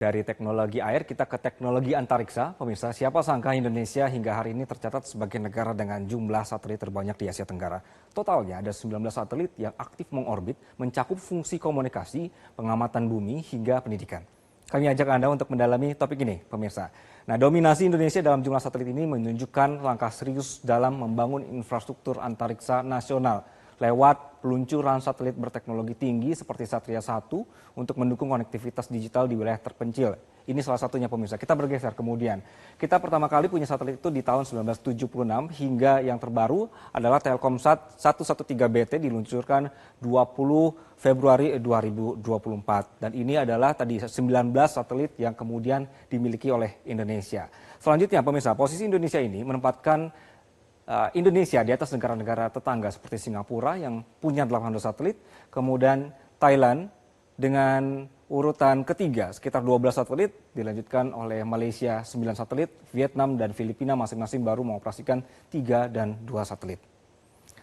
Dari teknologi air kita ke teknologi antariksa. Pemirsa, siapa sangka Indonesia hingga hari ini tercatat sebagai negara dengan jumlah satelit terbanyak di Asia Tenggara. Totalnya ada 19 satelit yang aktif mengorbit, mencakup fungsi komunikasi, pengamatan bumi, hingga pendidikan. Kami ajak Anda untuk mendalami topik ini, pemirsa. Nah, dominasi Indonesia dalam jumlah satelit ini menunjukkan langkah serius dalam membangun infrastruktur antariksa nasional lewat peluncuran satelit berteknologi tinggi seperti Satria 1 untuk mendukung konektivitas digital di wilayah terpencil. Ini salah satunya, pemirsa. Kita bergeser kemudian. Kita pertama kali punya satelit itu di tahun 1976 hingga yang terbaru adalah Telkomsat 113BT diluncurkan 20 Februari 2024. Dan ini adalah tadi 19 satelit yang kemudian dimiliki oleh Indonesia. Selanjutnya, pemirsa, posisi Indonesia ini menempatkan Indonesia di atas negara-negara tetangga seperti Singapura yang punya 18 satelit, kemudian Thailand dengan urutan ketiga sekitar 12 satelit, dilanjutkan oleh Malaysia 9 satelit, Vietnam dan Filipina masing-masing baru mengoperasikan 3 dan 2 satelit.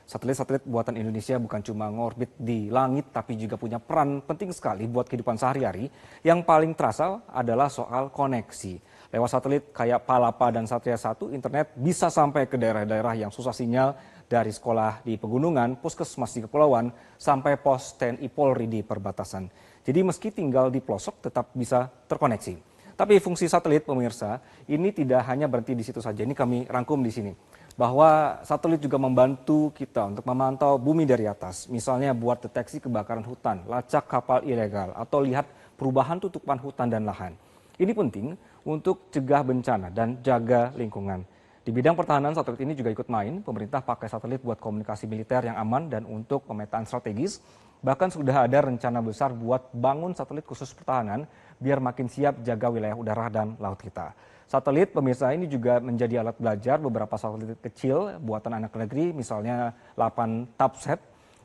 Satelit-satelit buatan Indonesia bukan cuma ngorbit di langit, tapi juga punya peran penting sekali buat kehidupan sehari-hari. Yang paling terasa adalah soal koneksi. Lewat satelit kayak Palapa dan Satria 1, internet bisa sampai ke daerah-daerah yang susah sinyal, dari sekolah di pegunungan, puskesmas di kepulauan, sampai pos TNI Polri di perbatasan. Jadi meski tinggal di pelosok tetap bisa terkoneksi. Tapi fungsi satelit, pemirsa, ini tidak hanya berhenti di situ saja. Ini kami rangkum di sini. Bahwa satelit juga membantu kita untuk memantau bumi dari atas. Misalnya buat deteksi kebakaran hutan, lacak kapal ilegal, atau lihat perubahan tutupan hutan dan lahan. Ini penting untuk cegah bencana dan jaga lingkungan. Di bidang pertahanan, satelit ini juga ikut main. Pemerintah pakai satelit buat komunikasi militer yang aman dan untuk pemetaan strategis. Bahkan sudah ada rencana besar buat bangun satelit khusus pertahanan biar makin siap jaga wilayah udara dan laut kita. Satelit, pemirsa, ini juga menjadi alat belajar. Beberapa satelit kecil buatan anak negeri, misalnya 8 Tapset,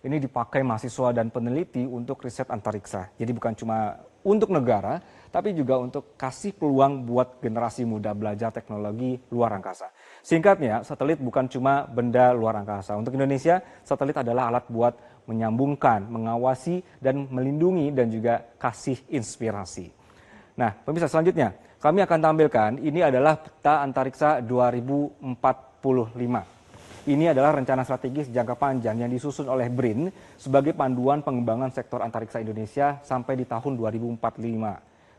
ini dipakai mahasiswa dan peneliti untuk riset antariksa. Jadi bukan cuma untuk negara, tapi juga untuk kasih peluang buat generasi muda belajar teknologi luar angkasa. Singkatnya, satelit bukan cuma benda luar angkasa. Untuk Indonesia, satelit adalah alat buat menyambungkan, mengawasi, dan melindungi, dan juga kasih inspirasi. Nah, pemirsa, selanjutnya kami akan tampilkan ini adalah peta antariksa 2045. Ini adalah rencana strategis jangka panjang yang disusun oleh BRIN sebagai panduan pengembangan sektor antariksa Indonesia sampai di tahun 2045.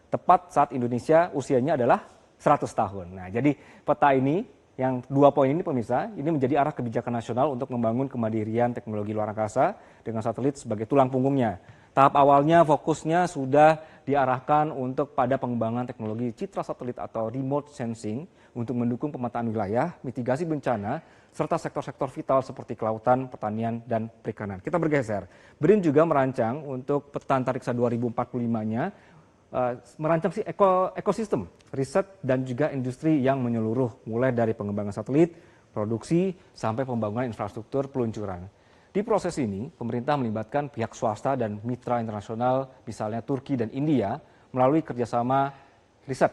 Tepat saat Indonesia usianya adalah 100 tahun. Nah, jadi peta ini, yang 2 poin ini, pemirsa, ini menjadi arah kebijakan nasional untuk membangun kemandirian teknologi luar angkasa dengan satelit sebagai tulang punggungnya. Tahap awalnya fokusnya sudah diarahkan untuk pada pengembangan teknologi citra satelit atau remote sensing untuk mendukung pemetaan wilayah, mitigasi bencana, serta sektor-sektor vital seperti kelautan, pertanian, dan perikanan. Kita bergeser. BRIN juga merancang untuk peta antariksa 2045-nya, merancang ekosistem, riset, dan juga industri yang menyeluruh, mulai dari pengembangan satelit, produksi, sampai pembangunan infrastruktur peluncuran. Di proses ini, pemerintah melibatkan pihak swasta dan mitra internasional, misalnya Turki dan India, melalui kerjasama riset,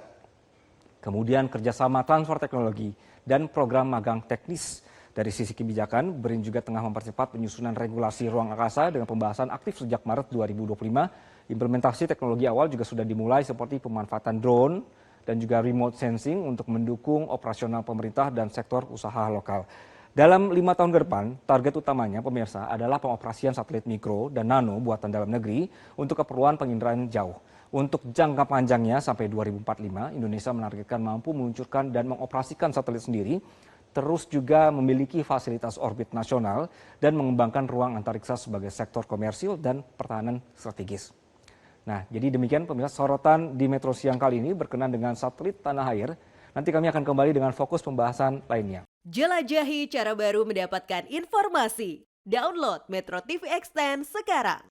kemudian kerjasama transfer teknologi, dan program magang teknis. Dari sisi kebijakan, BRIN juga tengah mempercepat penyusunan regulasi ruang angkasa dengan pembahasan aktif sejak Maret 2025. Implementasi teknologi awal juga sudah dimulai seperti pemanfaatan drone dan juga remote sensing untuk mendukung operasional pemerintah dan sektor usaha lokal. Dalam 5 tahun ke depan, target utamanya, pemirsa, adalah pengoperasian satelit mikro dan nano buatan dalam negeri untuk keperluan penginderaan jauh. Untuk jangka panjangnya sampai 2045, Indonesia menargetkan mampu meluncurkan dan mengoperasikan satelit sendiri, terus juga memiliki fasilitas orbit nasional dan mengembangkan ruang antariksa sebagai sektor komersil dan pertahanan strategis. Nah, jadi demikian, pemirsa, sorotan di Metro Siang kali ini berkenaan dengan satelit tanah air. Nanti kami akan kembali dengan fokus pembahasan lainnya. Jelajahi cara baru mendapatkan informasi. Download Metro TV Extend sekarang.